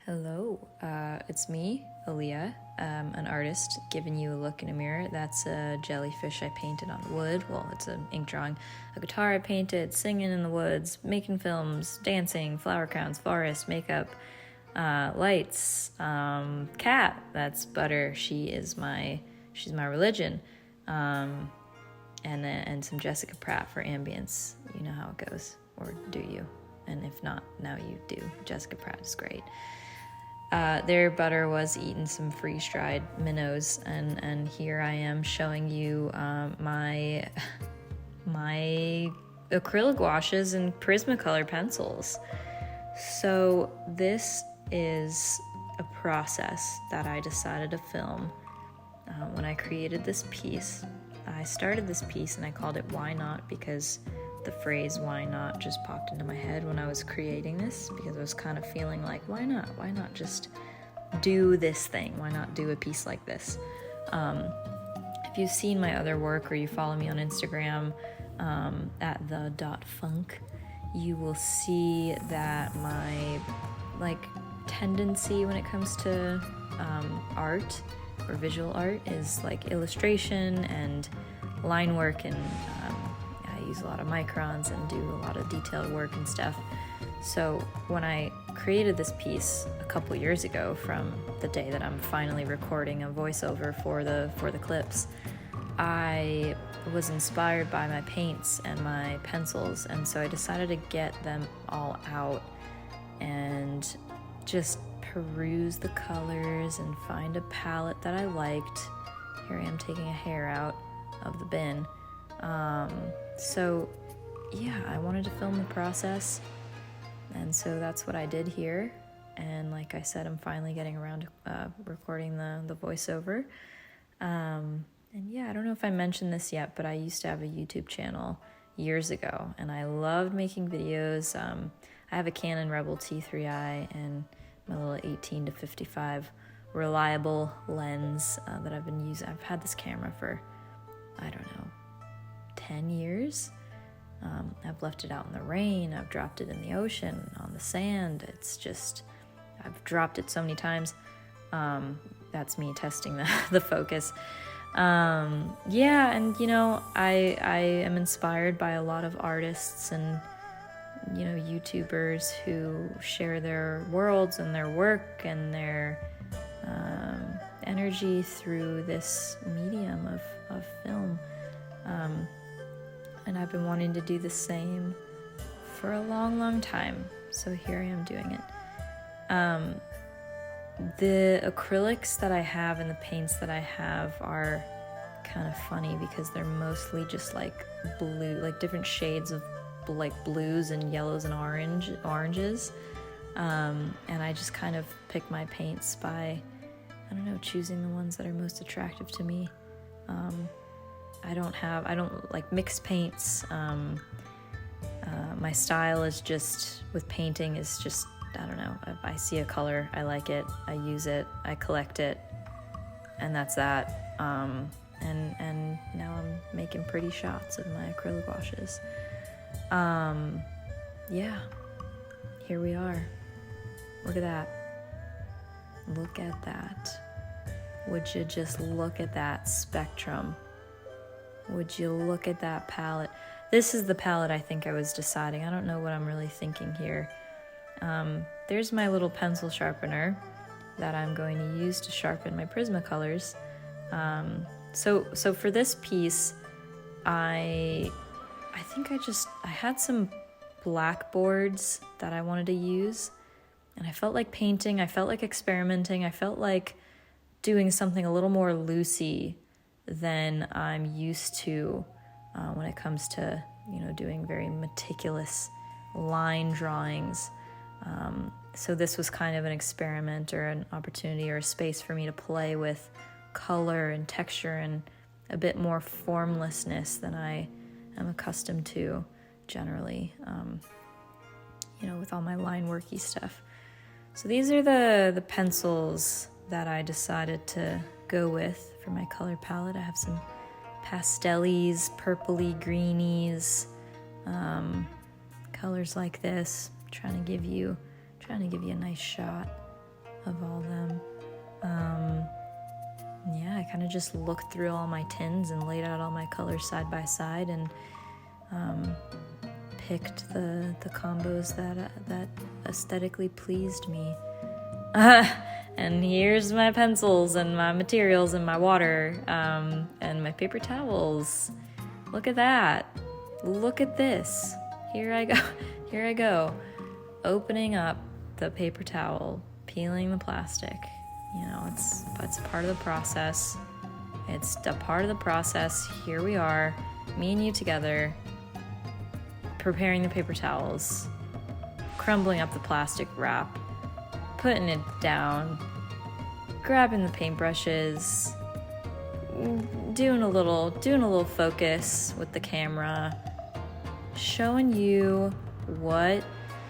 Hello, it's me, Aaliyah, an artist, giving you a look in a mirror. That's a jellyfish I painted on wood. Well, it's an ink drawing. A guitar I painted, singing in the woods, making films, dancing, flower crowns, forest, makeup, lights, cat. That's Butter. She's my religion. And some Jessica Pratt for ambience. You know how it goes, or do you? And if not, now you do. Jessica Pratt is great. There, Butter was eating some freeze-dried minnows, and here I am showing you my acrylic washes and Prismacolor pencils. So this is a process that I decided to film when I created this piece. I started this piece and I called it Why Not, because the phrase why not just popped into my head when I was creating this, because I was kind of feeling like, why not just do this thing? Why not do a piece like this? If you've seen my other work or you follow me on Instagram at the.funk, you will see that my tendency when it comes to art or visual art is illustration and line work, and I use a lot of microns and do a lot of detailed work and stuff. So when I created this piece a couple years ago, from the day that I'm finally recording a voiceover for the clips, I was inspired by my paints and my pencils, and so I decided to get them all out and just peruse the colors and find a palette that I liked. Here I am taking a hair out of the bin. So yeah, I wanted to film the process, and so that's what I did here. And like I said, I'm finally getting around to recording the voiceover. And yeah, I don't know if I mentioned this yet, but I used to have a YouTube channel years ago, and I loved making videos. I have a Canon Rebel T3i and my little 18 to 55 reliable lens that I've been using. I've had this camera for, I don't know, 10 years. I've left it out in the rain. I've dropped it in the ocean, on the sand. It's just, I've dropped it so many times. That's me testing the focus. Yeah, and I am inspired by a lot of artists and YouTubers who share their worlds and their work and their energy through this medium of film. And I've been wanting to do the same for a long time, so here I am doing it. The acrylics that I have and the paints that I have are kind of funny because they're mostly just blue, different shades of blues and yellows and oranges. And I just kind of pick my paints by, I don't know, choosing the ones that are most attractive to me. I don't like mixed paints. My style is just, with painting, is just, I don't know, if I see a color, I like it, I use it, I collect it, and that's that. And now I'm making pretty shots of my acrylic washes. Yeah, here we are. Look at that. Look at that. Would you just look at that spectrum? Would you look at that palette? This is the palette I think I was deciding. I don't know what I'm really thinking here. There's my little pencil sharpener that I'm going to use to sharpen my Prismacolors. So for this piece, I think I had some blackboards that I wanted to use, and I felt like painting, I felt like experimenting, I felt like doing something a little more loosey than I'm used to when it comes to, doing very meticulous line drawings. So this was kind of an experiment or an opportunity or a space for me to play with color and texture and a bit more formlessness than I am accustomed to generally, with all my line worky stuff. So these are the pencils that I decided to go with for my color palette. I have some pastellies, purpley, greenies, colors like this, trying to give you a nice shot of all of them. Yeah, I kind of just looked through all my tins and laid out all my colors side by side and picked the combos that aesthetically pleased me. And here's my pencils and my materials and my water and my paper towels. Look at that. Look at this. Here I go. Opening up the paper towel, peeling the plastic. You know, it's part of the process. It's a part of the process. Here we are, me and you together, preparing the paper towels, crumbling up the plastic wrap, putting it down, grabbing the paintbrushes, doing a little focus with the camera, showing you what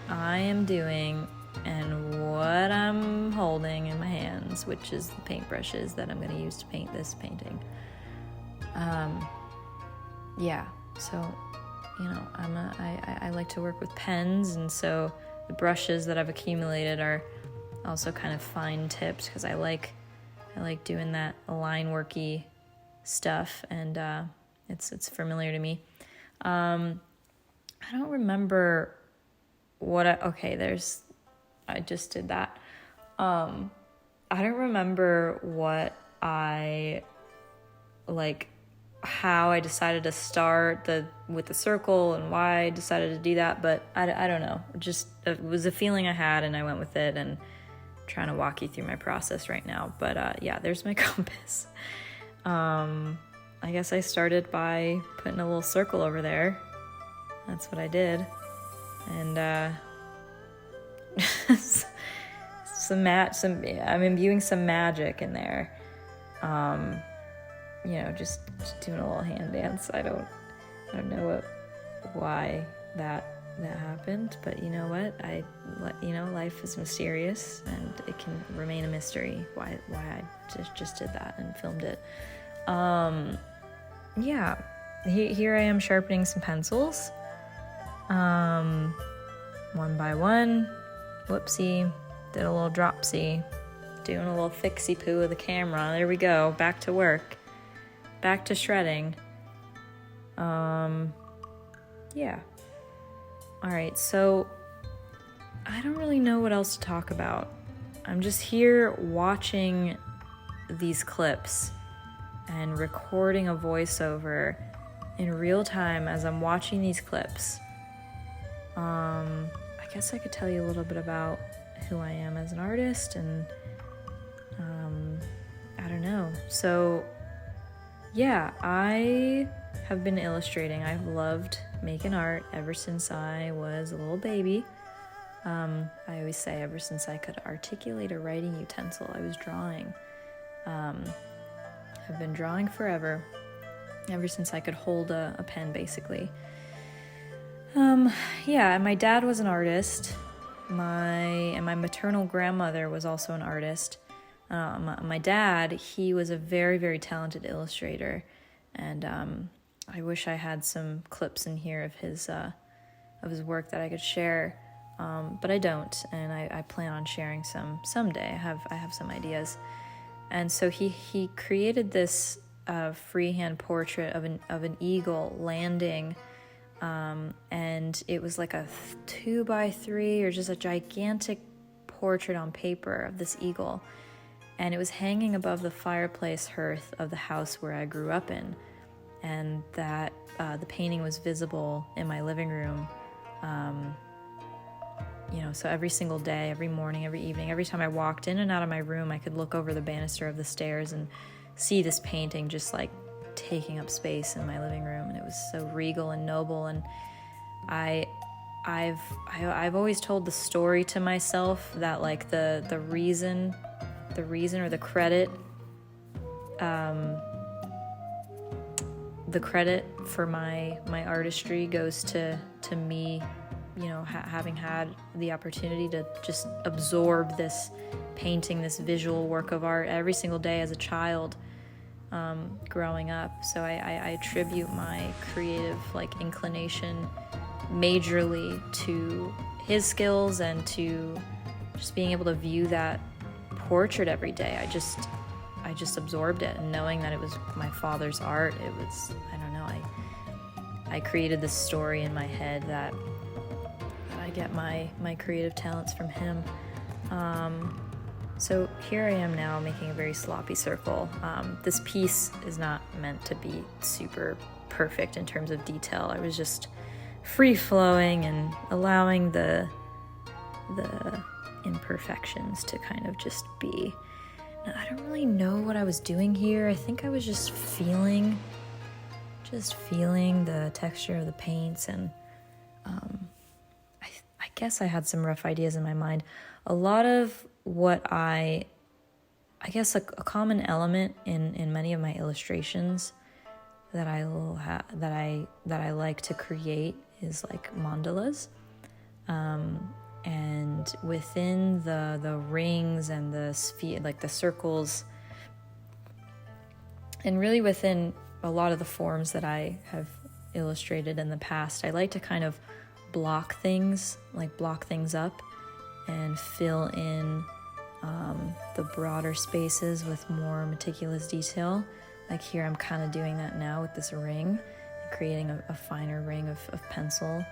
I am doing and what I'm holding in my hands, which is the paintbrushes that I'm going to use to paint this painting. Yeah, so, you know, I like to work with pens, and so the brushes that I've accumulated are also kind of fine tipped because I like doing that line worky stuff, and it's familiar to me. I don't remember what I just did that. I don't remember what how I decided to start with the circle and why I decided to do that, but I don't know. It was a feeling I had and I went with it, and I'm trying to walk you through my process right now. But yeah, there's my compass. I guess I started by putting a little circle over there. That's what I did. And I'm imbuing some magic in there. You know, just doing a little hand dance. I don't know why that happened, but you know what? Life is mysterious, and it can remain a mystery why I just did that and filmed it. Yeah, here I am sharpening some pencils. One by one. Whoopsie. Did a little dropsy. Doing a little fixie poo with the camera. There we go. Back to work. Back to shredding. Yeah. Alright, so I don't really know what else to talk about. I'm just here watching these clips and recording a voiceover in real time as I'm watching these clips. I guess I could tell you a little bit about who I am as an artist, and I don't know. So yeah, I have been illustrating. I've loved making art ever since I was a little baby. I always say ever since I could articulate a writing utensil, I was drawing. I've been drawing forever, ever since I could hold a pen, basically. Yeah, and my dad was an artist. My maternal grandmother was also an artist. My dad, he was a very, very talented illustrator, and I wish I had some clips in here of his work that I could share, but I don't, and I plan on sharing some someday. I have some ideas, and so he created this freehand portrait of an eagle landing. And it was like a 2x3 or just a gigantic portrait on paper of this eagle, and it was hanging above the fireplace hearth of the house where I grew up in, and that the painting was visible in my living room. So every single day, every morning, every evening, every time I walked in and out of my room, I could look over the banister of the stairs and see this painting just like taking up space in my living room, and it was so regal and noble. And I've always told the story to myself that like the reason or the credit for my artistry goes to me, having had the opportunity to just absorb this painting, this visual work of art every single day as a child. Growing up. So I attribute my creative inclination majorly to his skills and to just being able to view that portrait every day. I just absorbed it, and knowing that it was my father's art, it was, I don't know, I created this story in my head that I get my creative talents from him. So here I am now making a very sloppy circle. This piece is not meant to be super perfect in terms of detail. I was just free-flowing and allowing the imperfections to kind of just be. Now, I don't really know what I was doing here. I think I was just feeling the texture of the paints, and I guess I had some rough ideas in my mind. A lot of what I guess a common element in many of my illustrations that I like to create is like mandalas, and within the rings and the sphere, like the circles, and really within a lot of the forms that I have illustrated in the past, I like to kind of block things up and fill in the broader spaces with more meticulous detail. Like here, I'm kind of doing that now with this ring, creating a finer ring of pencil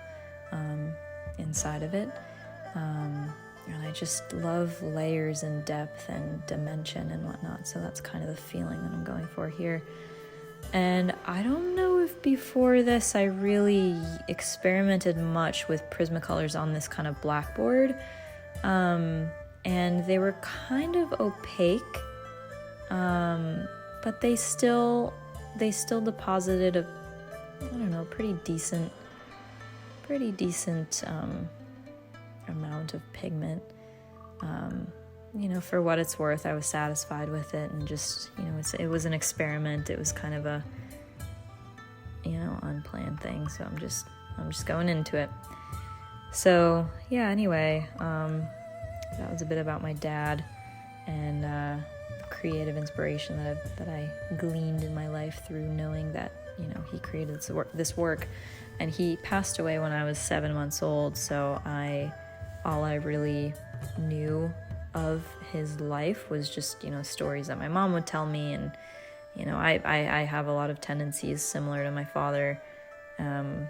inside of it. And I just love layers and depth and dimension and whatnot. So that's kind of the feeling that I'm going for here. And I don't know if before this I really experimented much with Prismacolors on this kind of blackboard. And they were kind of opaque, but they still deposited a, I don't know, pretty decent amount of pigment. For what it's worth, I was satisfied with it, and just, it was an experiment. It was kind of a, unplanned thing. So I'm just going into it. So yeah, anyway, that was a bit about my dad and the creative inspiration that I gleaned in my life through knowing that, he created this work, and he passed away when I was 7 months old. So all I really knew of his life was just, stories that my mom would tell me. And, I have a lot of tendencies similar to my father. And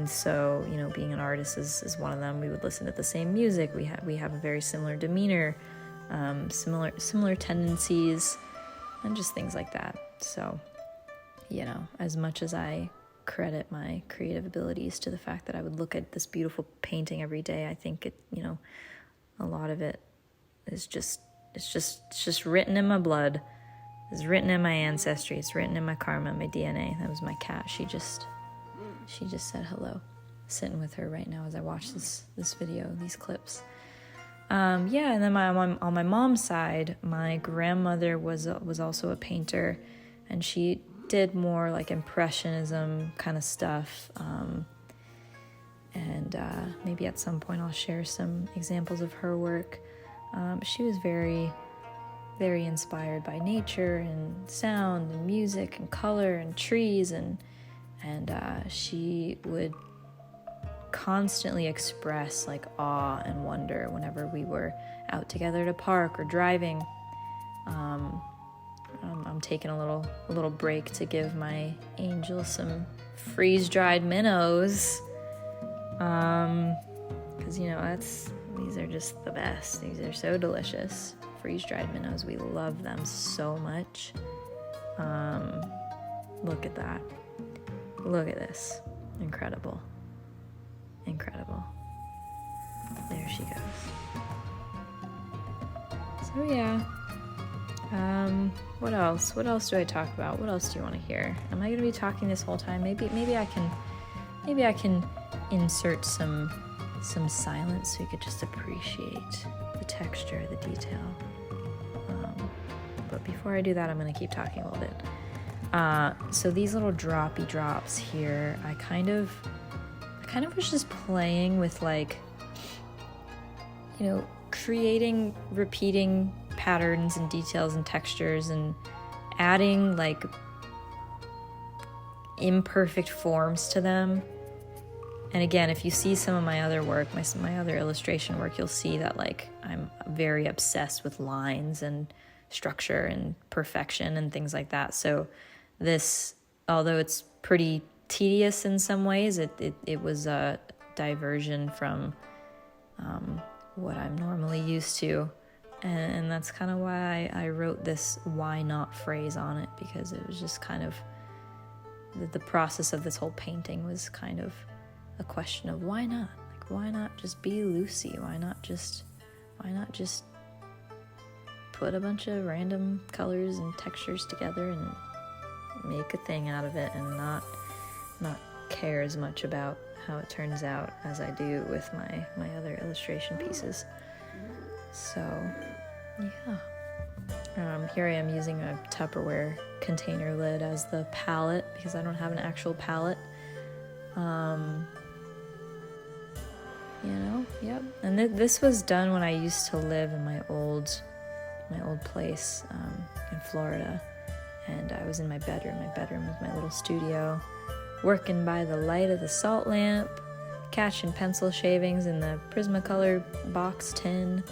so, being an artist is one of them. We would listen to the same music. We have a very similar demeanor, similar tendencies, and just things like that. So, as much as I credit my creative abilities to the fact that I would look at this beautiful painting every day, I think it, a lot of it is it's just written in my blood. It's written in my ancestry. It's written in my karma, my DNA. That was my cat. She just said hello. Sitting with her right now as I watch this video, these clips. And then on my mom's side, my grandmother was also a painter, and she did more like impressionism kind of stuff. And maybe at some point I'll share some examples of her work. She was very, very inspired by nature and sound and music and color and trees, and she would constantly express like awe and wonder whenever we were out together at a park or driving. I'm taking a little break to give my angel some freeze-dried minnows, because these are just the best. These are so delicious. Freeze-dried minnows, we love them so much. Look at that. Look at this. Incredible. There she goes. So yeah. What else? What else do I talk about? What else do you want to hear? Am I going to be talking this whole time? Maybe I can insert some silence so you could just appreciate the texture, the detail. But before I do that, I'm going to keep talking a little bit. So these little droppy drops here, I kind of was just playing with creating repeating patterns and details and textures, and adding imperfect forms to them, And again, if you see some of my other work, my other illustration work, you'll see that like I'm very obsessed with lines and structure and perfection and things like that. So this, although it's pretty tedious in some ways, it was a diversion from what I'm normally used to. And that's kind of why I wrote this "why not" phrase on it, because it was just kind of the process of this whole painting was kind of a question of why not? Like, why not just be Lucy? Why not just put a bunch of random colors and textures together and make a thing out of it, and not care as much about how it turns out as I do with my other illustration pieces. So yeah, here I am using a Tupperware container lid as the palette because I don't have an actual palette. Yep. And this was done when I used to live in my old place in Florida, and I was in my bedroom. My bedroom was my little studio, working by the light of the salt lamp, catching pencil shavings in the Prismacolor box tin.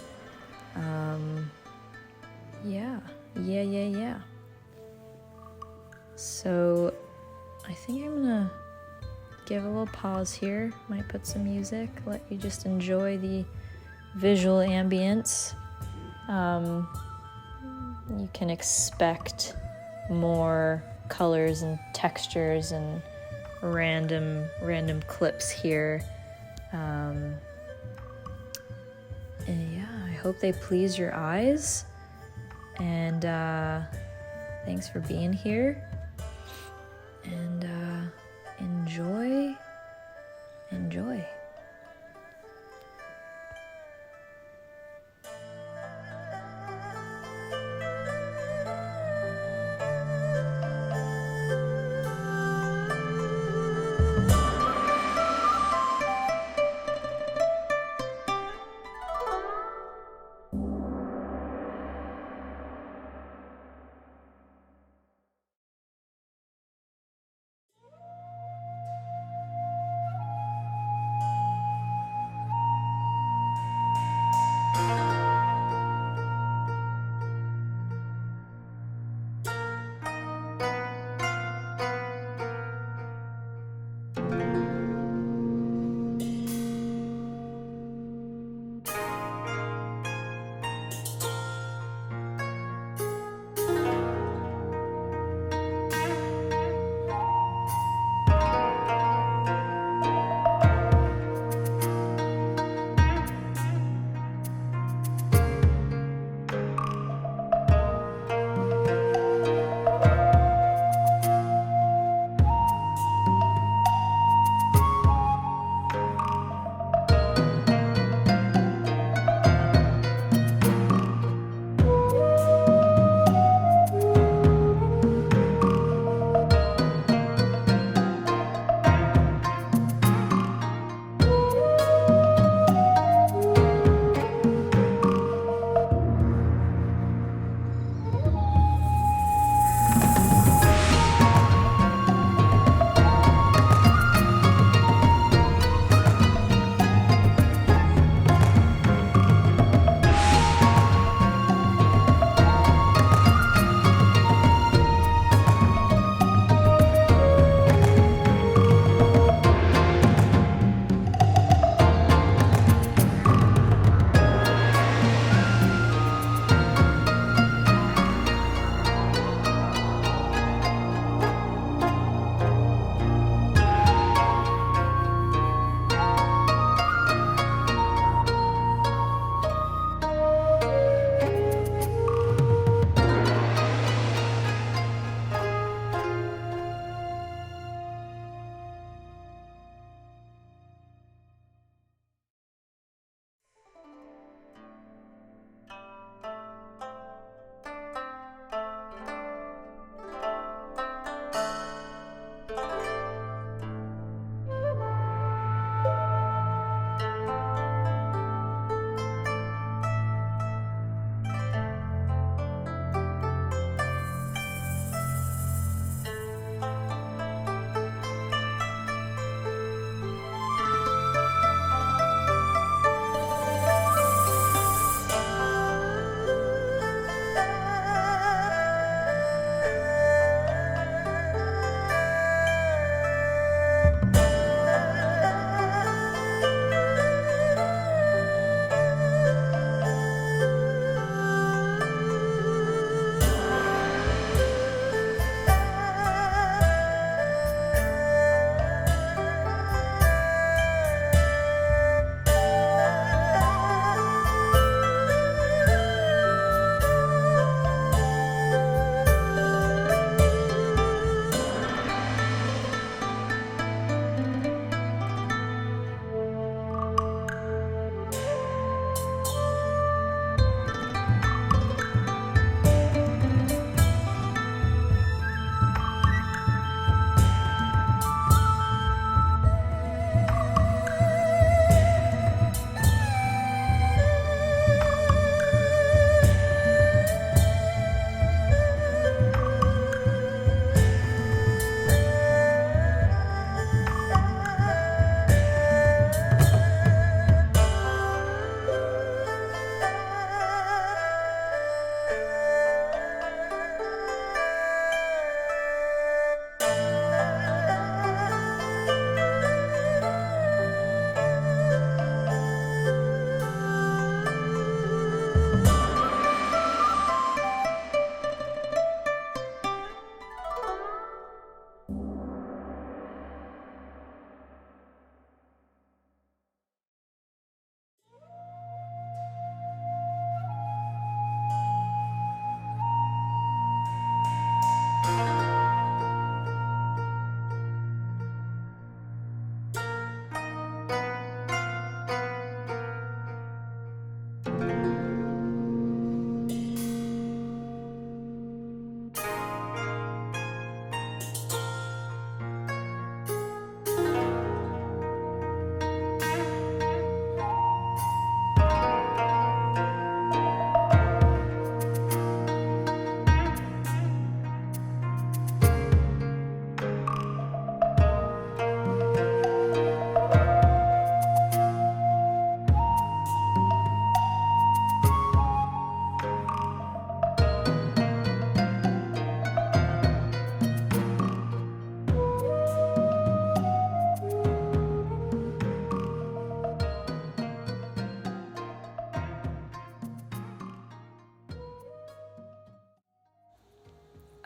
Yeah. So I think I'm gonna give a little pause here. Might put some music, let you just enjoy the visual ambience. You can expect more colors and textures and random clips here. And yeah, I hope they please your eyes. And thanks for being here. And enjoy.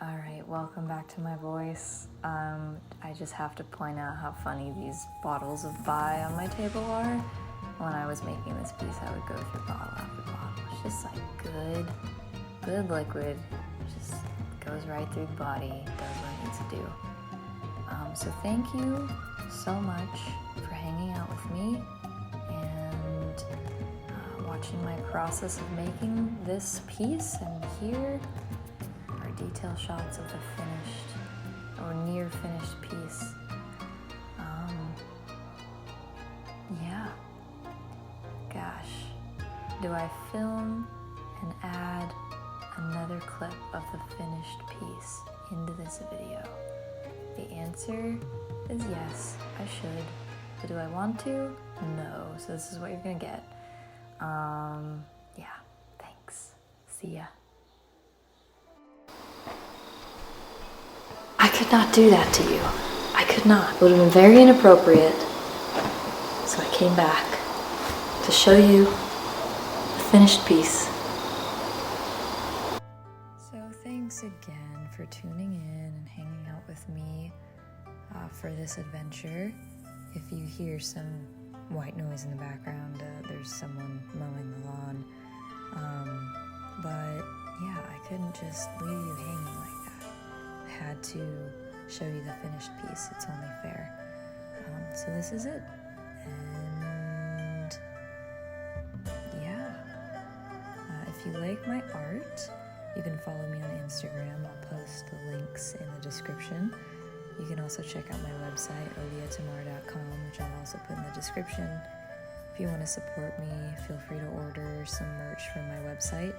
Alright, welcome back to my voice. I just have to point out how funny these bottles of Bai on my table are. When I was making this piece, I would go through bottle after bottle. It's just like good liquid. Just goes right through the body, does what it needs to do. So thank you so much for hanging out with me and watching my process of making this piece. And here are detail shots of the finished or near finished piece. Yeah. Gosh, do I film and add another clip of the finished piece into this video? The answer is yes, I should. But do I want to? No. So this is what you're gonna get. Yeah, thanks. See ya. I could not do that to you. I could not. It would have been very inappropriate. So I came back to show you the finished piece. So thanks again for tuning in and hanging out with me for this adventure. If you hear some white noise in the background, there's someone mowing the lawn. But yeah, I couldn't just leave you hanging like that. I had to show you the finished piece. It's only fair. So this is it. And yeah, if you like my art, you can follow me on Instagram. I'll post the links in the description. You can also check out my website, oliatamar.com, which I'll also put in the description. If you want to support me, feel free to order some merch from my website.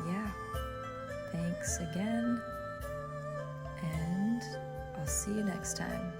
Yeah, thanks again, and I'll see you next time.